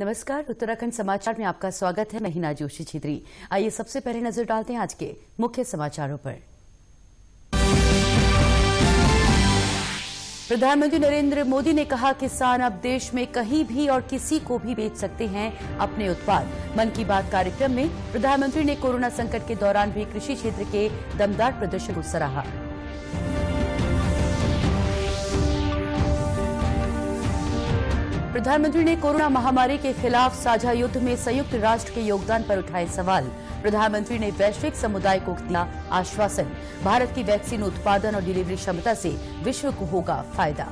नमस्कार, उत्तराखंड समाचार में आपका स्वागत है। मैं हिना जोशी छेत्री। आइए सबसे पहले नजर डालते हैं आज के मुख्य समाचारों पर। प्रधानमंत्री नरेंद्र मोदी ने कहा, किसान अब देश में कहीं भी और किसी को भी बेच सकते हैं अपने उत्पाद। मन की बात कार्यक्रम में प्रधानमंत्री ने कोरोना संकट के दौरान भी कृषि क्षेत्र के दमदार प्रदर्शन को सराहा। प्रधानमंत्री ने कोरोना महामारी के खिलाफ साझा युद्ध में संयुक्त राष्ट्र के योगदान पर उठाए सवाल। प्रधानमंत्री ने वैश्विक समुदाय को दिया आश्वासन, भारत की वैक्सीन उत्पादन और डिलीवरी क्षमता से विश्व को होगा फायदा।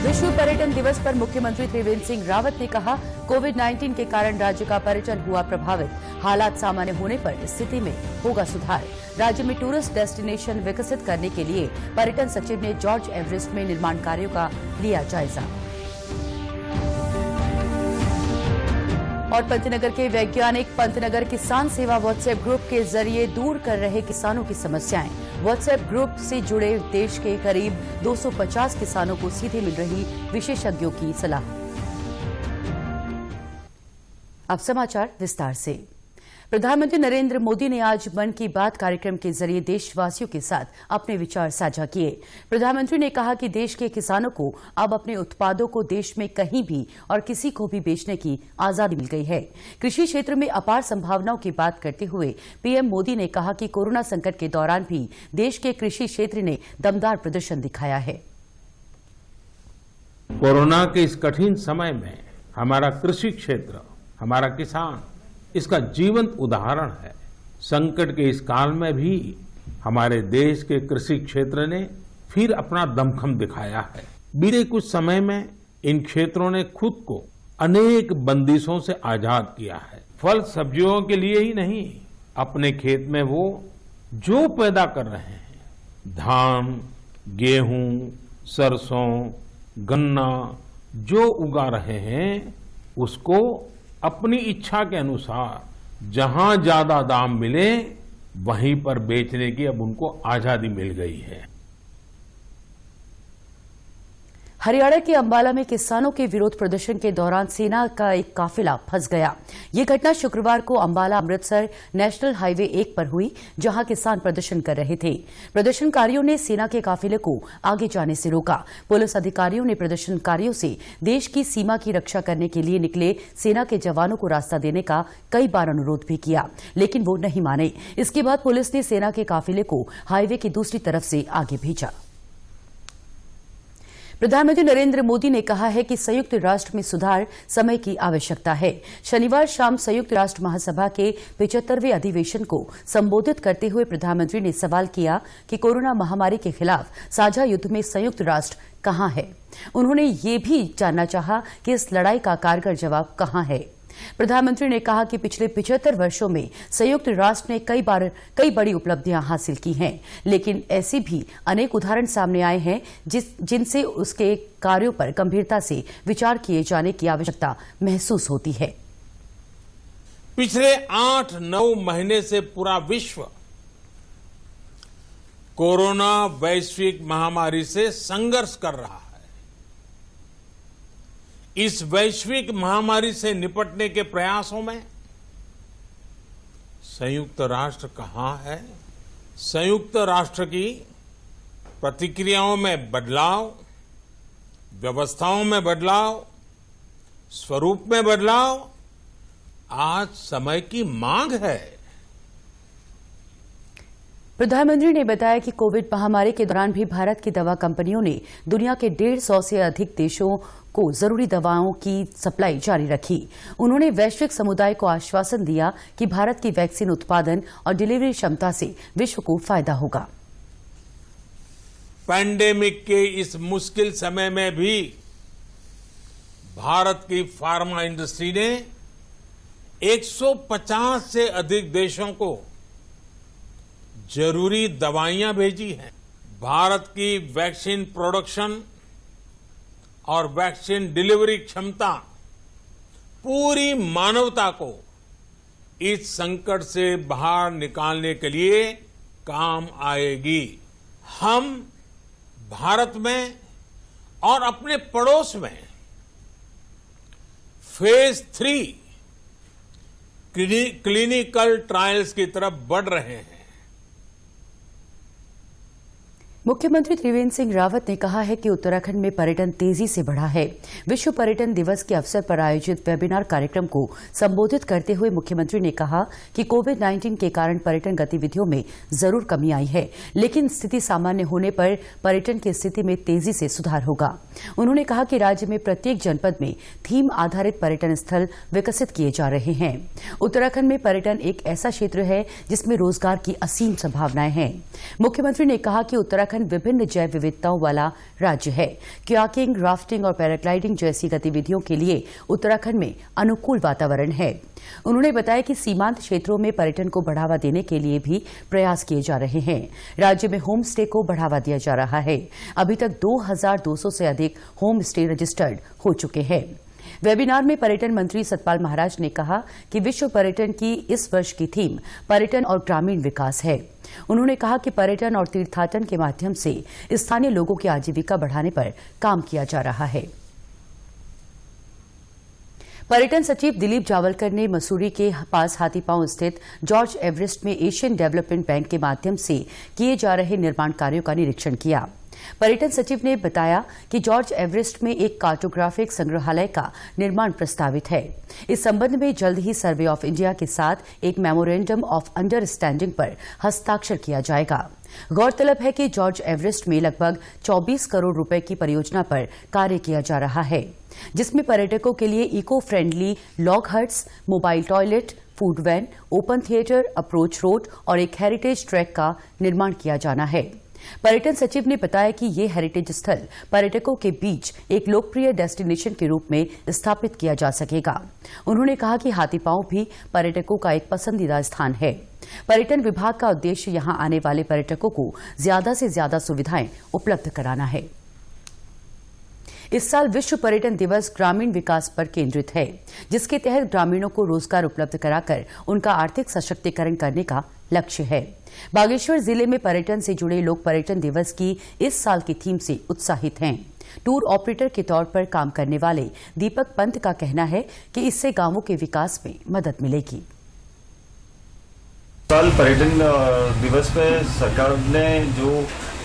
विश्व पर्यटन दिवस पर मुख्यमंत्री त्रिवेंद्र सिंह रावत ने कहा, कोविड-19 के कारण राज्य का पर्यटन हुआ प्रभावित, हालात सामान्य होने पर स्थिति में होगा सुधार। राज्य में टूरिस्ट डेस्टिनेशन विकसित करने के लिए पर्यटन सचिव ने जॉर्ज एवरेस्ट में निर्माण कार्यों का लिया जायजा। और पंतनगर के वैज्ञानिक पंतनगर किसान सेवा व्हाट्सएप ग्रुप के जरिए दूर कर रहे किसानों की समस्याएं। व्हाट्सएप ग्रुप से जुड़े देश के करीब 250 किसानों को सीधे मिल रही विशेषज्ञों की सलाह। अब समाचार विस्तार से। प्रधानमंत्री नरेंद्र मोदी ने आज मन की बात कार्यक्रम के जरिए देशवासियों के साथ अपने विचार साझा किए। प्रधानमंत्री ने कहा कि देश के किसानों को अब अपने उत्पादों को देश में कहीं भी और किसी को भी बेचने की आजादी मिल गई है। कृषि क्षेत्र में अपार संभावनाओं की बात करते हुए पीएम मोदी ने कहा कि कोरोना संकट के दौरान भी देश के कृषि क्षेत्र ने दमदार प्रदर्शन दिखाया है। कोरोना के इस कठिन समय में हमारा कृषि क्षेत्र, हमारा किसान इसका जीवंत उदाहरण है। संकट के इस काल में भी हमारे देश के कृषि क्षेत्र ने फिर अपना दमखम दिखाया है। बीते कुछ समय में इन क्षेत्रों ने खुद को अनेक बंदिशों से आजाद किया है। फल सब्जियों के लिए ही नहीं, अपने खेत में वो जो पैदा कर रहे हैं, धान, गेहूं, सरसों, गन्ना जो उगा रहे हैं, उसको अपनी इच्छा के अनुसार जहां ज्यादा दाम मिले वहीं पर बेचने की अब उनको आजादी मिल गई है। हरियाणा के अंबाला में किसानों के विरोध प्रदर्शन के दौरान सेना का एक काफिला फंस गया। ये घटना शुक्रवार को अंबाला अमृतसर नेशनल हाईवे 1 पर हुई, जहां किसान प्रदर्शन कर रहे थे। प्रदर्शनकारियों ने सेना के काफिले को आगे जाने से रोका। पुलिस अधिकारियों ने प्रदर्शनकारियों से देश की सीमा की रक्षा करने के लिए निकले सेना के जवानों को रास्ता देने का कई बार अनुरोध भी किया, लेकिन वो नहीं माने। इसके बाद पुलिस ने सेना के काफिले को हाईवे की दूसरी तरफ से आगे भेजा। प्रधानमंत्री नरेंद्र मोदी ने कहा है कि संयुक्त राष्ट्र में सुधार समय की आवश्यकता है। शनिवार शाम संयुक्त राष्ट्र महासभा के 75वें अधिवेशन को संबोधित करते हुए प्रधानमंत्री ने सवाल किया कि कोरोना महामारी के खिलाफ साझा युद्ध में संयुक्त राष्ट्र कहां है। उन्होंने ये भी जानना चाहा कि इस लड़ाई का कारगर जवाब कहां है। प्रधानमंत्री ने कहा कि पिछले 75 वर्षों में संयुक्त राष्ट्र ने कई बड़ी उपलब्धियां हासिल की हैं, लेकिन ऐसे भी अनेक उदाहरण सामने आए हैं जिनसे उसके कार्यों पर गंभीरता से विचार किए जाने की आवश्यकता महसूस होती है। पिछले 8-9 महीने से पूरा विश्व कोरोना वैश्विक महामारी से संघर्ष कर रहा है। इस वैश्विक महामारी से निपटने के प्रयासों में संयुक्त राष्ट्र कहां है। संयुक्त राष्ट्र की प्रतिक्रियाओं में बदलाव, व्यवस्थाओं में बदलाव, स्वरूप में बदलाव आज समय की मांग है। प्रधानमंत्री ने बताया कि कोविड महामारी के दौरान भी भारत की दवा कंपनियों ने दुनिया के 150 से अधिक देशों को जरूरी दवाओं की सप्लाई जारी रखी। उन्होंने वैश्विक समुदाय को आश्वासन दिया कि भारत की वैक्सीन उत्पादन और डिलीवरी क्षमता से विश्व को फायदा होगा। पैंडेमिक के इस मुश्किल समय में भी भारत की फार्मा इंडस्ट्री ने 150 से अधिक देशों को जरूरी दवाइयां भेजी हैं। भारत की वैक्सीन प्रोडक्शन और वैक्सीन डिलीवरी क्षमता पूरी मानवता को इस संकट से बाहर निकालने के लिए काम आएगी। हम भारत में और अपने पड़ोस में फेज 3 क्लिनिकल ट्रायल्स की तरफ बढ़ रहे हैं। मुख्यमंत्री त्रिवेंद्र सिंह रावत ने कहा है कि उत्तराखंड में पर्यटन तेजी से बढ़ा है। विश्व पर्यटन दिवस के अवसर पर आयोजित वेबिनार कार्यक्रम को संबोधित करते हुए मुख्यमंत्री ने कहा कि कोविड-19 के कारण पर्यटन गतिविधियों में जरूर कमी आई है, लेकिन स्थिति सामान्य होने पर पर्यटन की स्थिति में तेजी से सुधार होगा। उन्होंने कहा कि राज्य में प्रत्येक जनपद में थीम आधारित पर्यटन स्थल विकसित किए जा रहे हैं। उत्तराखंड में पर्यटन एक ऐसा क्षेत्र है जिसमें रोजगार की असीम संभावनाएं हैं। मुख्यमंत्री ने कहा कि उत्तराखंड विभिन्न जैव विविधताओं वाला राज्य है। कयाकिंग, राफ्टिंग और पैराग्लाइडिंग जैसी गतिविधियों के लिए उत्तराखंड में अनुकूल वातावरण है। उन्होंने बताया कि सीमांत क्षेत्रों में पर्यटन को बढ़ावा देने के लिए भी प्रयास किए जा रहे हैं। राज्य में होम स्टे को बढ़ावा दिया जा रहा है। अभी तक 2200 से अधिक होम स्टे रजिस्टर्ड हो चुके हैं। वेबिनार में पर्यटन मंत्री सतपाल महाराज ने कहा कि विश्व पर्यटन की इस वर्ष की थीम पर्यटन और ग्रामीण विकास है। उन्होंने कहा कि पर्यटन और तीर्थाटन के माध्यम से स्थानीय लोगों की आजीविका बढ़ाने पर काम किया जा रहा है। पर्यटन सचिव दिलीप जावलकर ने मसूरी के पास हाथीपांव स्थित जॉर्ज एवरेस्ट में एशियन डेवलपमेंट बैंक के माध्यम से किए जा रहे निर्माण कार्यों का निरीक्षण किया। पर्यटन सचिव ने बताया कि जॉर्ज एवरेस्ट में एक कार्टोग्राफिक संग्रहालय का निर्माण प्रस्तावित है। इस संबंध में जल्द ही सर्वे ऑफ इंडिया के साथ एक मेमोरेंडम ऑफ अंडरस्टैंडिंग पर हस्ताक्षर किया जाएगा। गौरतलब है कि जॉर्ज एवरेस्ट में लगभग 24 करोड़ रुपए की परियोजना पर कार्य किया जा रहा है, जिसमें पर्यटकों के लिए eco friendly log huts, mobile toilet, food van, open theatre, approach road और एक हेरिटेज ट्रैक का निर्माण किया जाना है। पर्यटन सचिव ने बताया कि ये हेरिटेज स्थल पर्यटकों के बीच एक लोकप्रिय डेस्टिनेशन के रूप में स्थापित किया जा सकेगा। उन्होंने कहा कि हाथीपांव भी पर्यटकों का एक पसंदीदा स्थान है। पर्यटन विभाग का उद्देश्य यहां आने वाले पर्यटकों को ज्यादा से ज्यादा सुविधाएं उपलब्ध कराना है। इस साल विश्व पर्यटन दिवस ग्रामीण विकास पर केंद्रित है, जिसके तहत ग्रामीणों को रोजगार उपलब्ध कराकर उनका आर्थिक सशक्तिकरण करने का लक्ष्य है। बागेश्वर जिले में पर्यटन से जुड़े लोग पर्यटन दिवस की इस साल की थीम से उत्साहित हैं। टूर ऑपरेटर के तौर पर काम करने वाले दीपक पंत का कहना है कि इससे गांवों के विकास में मदद मिलेगी। साल पर्यटन दिवस पे सरकार ने जो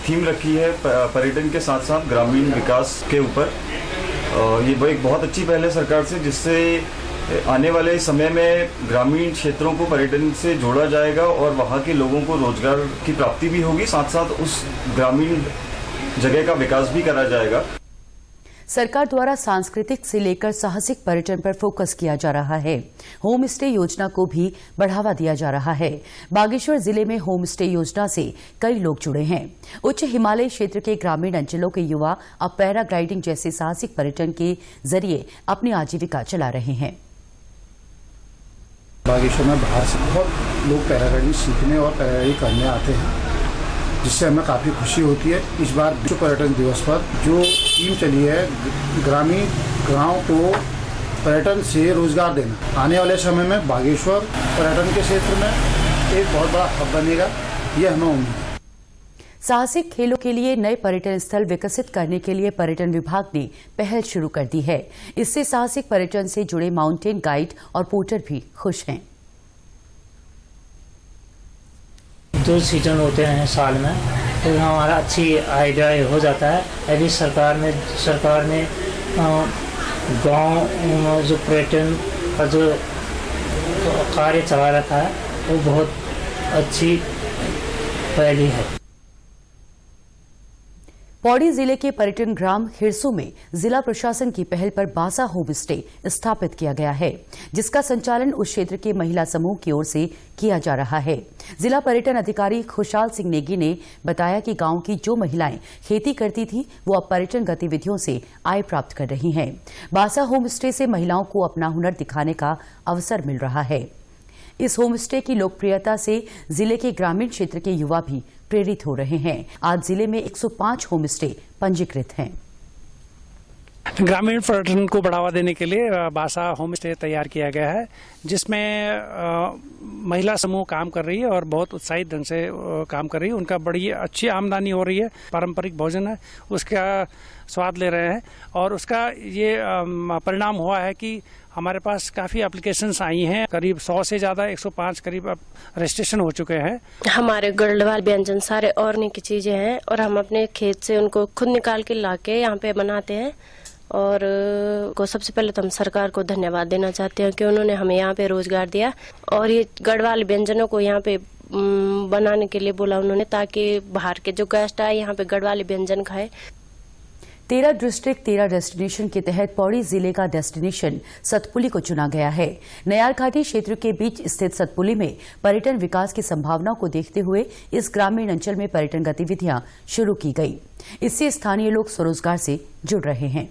थीम रखी है पर्यटन के साथ साथ ग्रामीण विकास के ऊपर, ये एक बहुत अच्छी पहल है सरकार से, जिससे आने वाले समय में ग्रामीण क्षेत्रों को पर्यटन से जोड़ा जाएगा और वहाँ के लोगों को रोजगार की प्राप्ति भी होगी, साथ साथ उस ग्रामीण जगह का विकास भी करा जाएगा। सरकार द्वारा सांस्कृतिक से लेकर साहसिक पर्यटन पर फोकस किया जा रहा है। होम स्टे योजना को भी बढ़ावा दिया जा रहा है। बागेश्वर जिले में होम स्टे योजना से कई लोग जुड़े हैं। उच्च हिमालय क्षेत्र के ग्रामीण अंचलों के युवा अब पैराग्लाइडिंग जैसे साहसिक पर्यटन के जरिए अपनी आजीविका चला रहे हैं। बागेश्वर में बाहर से बहुत लोग पैराग्लाइडिंग सीखने और पैराग्लाइडिंग करने आते हैं, जिससे हमें काफ़ी खुशी होती है। इस बार विश्व पर्यटन दिवस पर जो थीम चली है ग्रामीण गांव को पर्यटन से रोजगार देना, आने वाले समय में बागेश्वर पर्यटन के क्षेत्र में एक बहुत बड़ा हब बनेगा, ये हमें उम्मीद है। साहसिक खेलों के लिए नए पर्यटन स्थल विकसित करने के लिए पर्यटन विभाग ने पहल शुरू कर दी है। इससे साहसिक पर्यटन से जुड़े माउंटेन गाइड और पोर्टर भी खुश हैं। 2 सीजन होते हैं साल में, तो हमारा अच्छी आइडिया हो जाता है। अभी सरकार ने गांव में जो पर्यटन का जो कार्य चला रखा है वो बहुत अच्छी पहली है। पौड़ी जिले के पर्यटन ग्राम हिरसू में जिला प्रशासन की पहल पर बासा होम स्टे स्थापित किया गया है, जिसका संचालन उस क्षेत्र के महिला समूह की ओर से किया जा रहा है। जिला पर्यटन अधिकारी खुशहाल सिंह नेगी ने बताया कि गांव की जो महिलाएं खेती करती थी वो अब पर्यटन गतिविधियों से आय प्राप्त कर रही हैं। बासा होम स्टे से महिलाओं को अपना हुनर दिखाने का अवसर मिल रहा है। इस होम स्टे की लोकप्रियता से जिले के ग्रामीण क्षेत्र के युवा भी प्रेरित हो रहे हैं। आज जिले में 105 होम स्टे पंजीकृत हैं। ग्रामीण पर्यटन को बढ़ावा देने के लिए बासा होम स्टे तैयार किया गया है, जिसमें महिला समूह काम कर रही है और बहुत उत्साहित ढंग से काम कर रही है। उनका बड़ी अच्छी आमदनी हो रही है। पारंपरिक भोजन है उसका स्वाद ले रहे हैं और उसका ये परिणाम हुआ है कि हमारे पास काफ़ी एप्लीकेशंस आई हैं। करीब 100 से ज़्यादा 105 करीब अब रजिस्ट्रेशन हो चुके हैं। हमारे गढ़वाल व्यंजन सारे ऑर्गेनिक की चीज़ें हैं और हम अपने खेत से उनको खुद निकाल के लाके यहाँ पे बनाते हैं। और को सबसे पहले तो हम सरकार को धन्यवाद देना चाहते हैं कि उन्होंने हमें यहाँ पे रोजगार दिया और ये गढ़वाल व्यंजनों को यहाँ पे बनाने के लिए बोला उन्होंने, ताकि बाहर के जो गेस्ट आए यहाँ पे गढ़वाली व्यंजन खाए। 13 डिस्ट्रिक्ट 13 डेस्टिनेशन के तहत पौड़ी जिले का डेस्टिनेशन सतपुली को चुना गया है। नयार घाटी क्षेत्र के बीच स्थित सतपुली में पर्यटन विकास की संभावनाओं को देखते हुए इस ग्रामीण अंचल में पर्यटन गतिविधियां शुरू की गई। इससे स्थानीय लोग स्वरोजगार से जुड़ रहे हैं।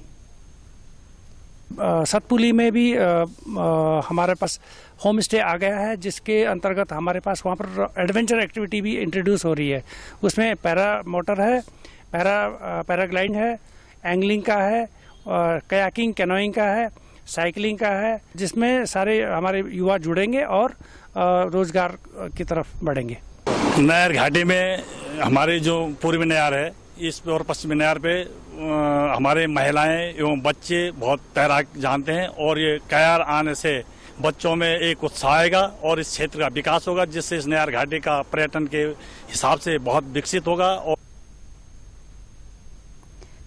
सतपुली में भी हमारे पास होम स्टे आ गया है, जिसके अंतर्गत हमारे पास वहाँ पर एडवेंचर एक्टिविटी भी इंट्रोड्यूस हो रही है। उसमें पैरा मोटर है, पैराग्लाइड है, एंगलिंग का है, कयाकिंग कैनोइंग का है, साइकिलिंग का है, जिसमें सारे हमारे युवा जुड़ेंगे और रोजगार की तरफ बढ़ेंगे। नयार घाटी में हमारे जो पूर्वी नयार है, इस और पश्चिमी नयार पे हमारे महिलाएं एवं बच्चे बहुत तैराक जानते हैं और ये कयार आने से बच्चों में एक उत्साह आएगा और इस क्षेत्र का विकास होगा, जिससे इस नयार घाटी का पर्यटन के हिसाब से बहुत विकसित होगा। और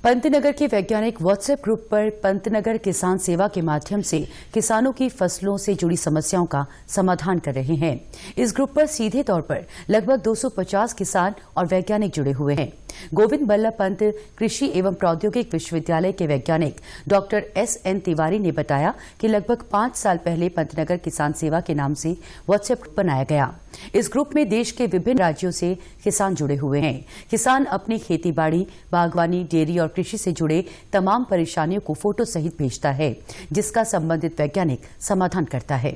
पंतनगर के वैज्ञानिक व्हाट्सएप ग्रुप पर पंतनगर किसान सेवा के माध्यम से किसानों की फसलों से जुड़ी समस्याओं का समाधान कर रहे हैं। इस ग्रुप पर सीधे तौर पर लगभग 250 किसान और वैज्ञानिक जुड़े हुए हैं। गोविंद बल्लभ पंत कृषि एवं प्रौद्योगिक विश्वविद्यालय के वैज्ञानिक डॉक्टर SN तिवारी ने बताया कि लगभग 5 साल पहले पंतनगर किसान सेवा के नाम से व्हाट्सएप ग्रुप बनाया गया। इस ग्रुप में देश के विभिन्न राज्यों से किसान जुड़े हुए हैं। किसान अपनी खेतीबाड़ी, बागवानी, डेयरी और कृषि से जुड़े तमाम परेशानियों को फोटो सहित भेजता है, जिसका संबंधित वैज्ञानिक समाधान करता है।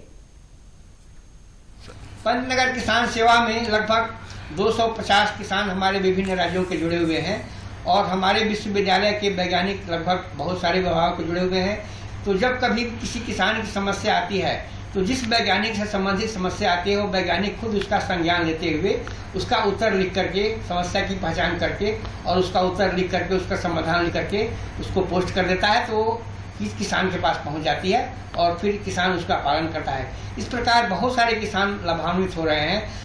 पंतनगर किसान सेवा में लगभग 250 किसान हमारे विभिन्न राज्यों के जुड़े हुए हैं और हमारे विश्वविद्यालय के वैज्ञानिक लगभग बहुत सारे विभागों के जुड़े हुए हैं। तो जब कभी किसी किसान की समस्या आती है तो जिस वैज्ञानिक से संबंधित समस्या आती है वो वैज्ञानिक खुद उसका संज्ञान लेते हुए उसका उत्तर लिख करके, समस्या की पहचान करके और उसका उत्तर लिख करके, उसका समाधान लिख करके उसको पोस्ट कर देता है, तो इस किसान के पास पहुंच जाती है और फिर किसान उसका पालन करता है। इस प्रकार बहुत सारे किसान लाभान्वित हो रहे हैं।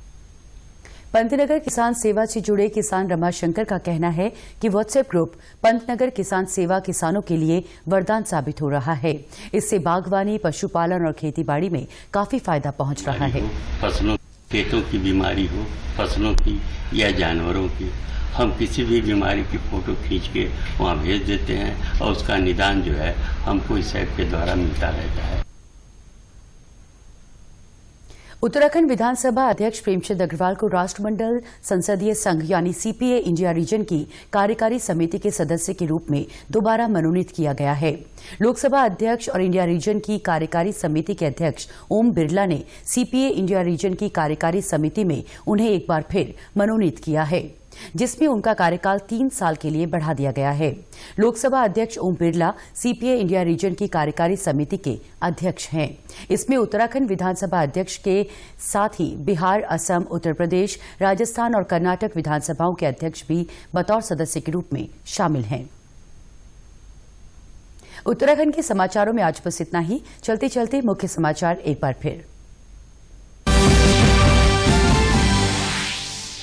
पंतनगर किसान सेवा से जुड़े किसान रमाशंकर का कहना है कि व्हाट्सएप ग्रुप पंतनगर किसान सेवा किसानों के लिए वरदान साबित हो रहा है। इससे बागवानी, पशुपालन और खेतीबाड़ी में काफी फायदा पहुंच रहा है। फसलों, खेतों की बीमारी हो, फसलों की या जानवरों की, हम किसी भी बीमारी की फोटो खींच के वहाँ भेज देते हैं और उसका निदान जो है हमको इस ऐप के द्वारा मिलता रहता है। उत्तराखंड विधानसभा अध्यक्ष प्रेमचंद अग्रवाल को राष्ट्रमंडल संसदीय संघ यानी CPA इंडिया रीजन की कार्यकारी समिति के सदस्य के रूप में दोबारा मनोनीत किया गया है। लोकसभा अध्यक्ष और इंडिया रीजन की कार्यकारी समिति के अध्यक्ष ओम बिरला ने CPA इंडिया रीजन की कार्यकारी समिति में उन्हें एक बार फिर मनोनीत किया है, जिसमें उनका कार्यकाल 3 साल के लिए बढ़ा दिया गया है। लोकसभा अध्यक्ष Om Birla CPA India region की कार्यकारी समिति के अध्यक्ष हैं। इसमें उत्तराखंड विधानसभा अध्यक्ष के साथ ही बिहार, असम, उत्तर प्रदेश, राजस्थान और कर्नाटक विधानसभाओं के अध्यक्ष भी बतौर सदस्य के रूप में शामिल हैं। उत्तराखंड के समाचारों में आज बस इतना ही। चलते चलते मुख्य समाचार एक बार फिर।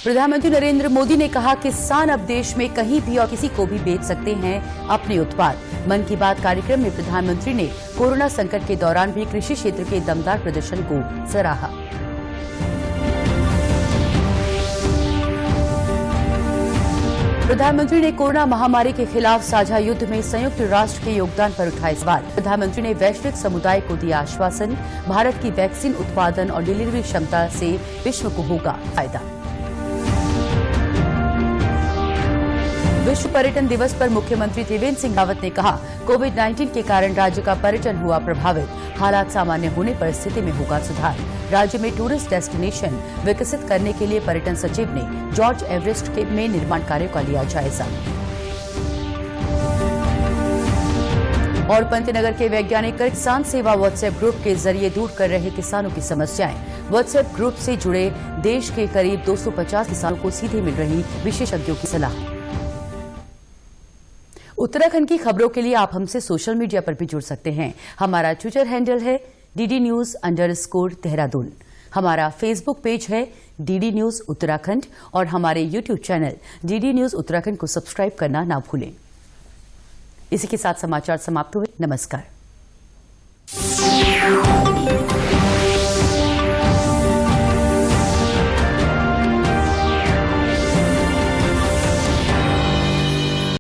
प्रधानमंत्री नरेंद्र मोदी ने कहा कि किसान अब देश में कहीं भी और किसी को भी बेच सकते हैं अपने उत्पाद। मन की बात कार्यक्रम में प्रधानमंत्री ने कोरोना संकट के दौरान भी कृषि क्षेत्र के दमदार प्रदर्शन को सराहा। प्रधानमंत्री ने कोरोना महामारी के खिलाफ साझा युद्ध में संयुक्त राष्ट्र के योगदान पर उठाए सवाल। प्रधानमंत्री ने वैश्विक समुदाय को दिया आश्वासन, भारत की वैक्सीन उत्पादन और डिलीवरी क्षमता से विश्व को होगा फायदा। विश्व पर्यटन दिवस पर मुख्यमंत्री त्रिवेंद्र सिंह रावत ने कहा, कोविड-19 के कारण राज्य का पर्यटन हुआ प्रभावित, हालात सामान्य होने पर स्थिति में होगा सुधार। राज्य में टूरिस्ट डेस्टिनेशन विकसित करने के लिए पर्यटन सचिव ने जॉर्ज एवरेस्ट में निर्माण कार्यों का लिया जायजा। और पंतनगर के वैज्ञानिक किसान सेवा व्हाट्सएप ग्रुप के जरिए दूर कर रहे किसानों की समस्याएं। व्हाट्सएप ग्रुप से जुड़े देश के करीब 250 किसानों को सीधे मिल रही विशेषज्ञों की सलाह। उत्तराखंड की खबरों के लिए आप हमसे सोशल मीडिया पर भी जुड़ सकते हैं। हमारा ट्विटर हैंडल है DD News_देहरादून। हमारा फेसबुक पेज है DD News उत्तराखंड और हमारे YouTube channel DD News Uttarakhand को सब्सक्राइब करना ना भूलें। इसी के साथ समाचार समाप्त हुए। नमस्कार।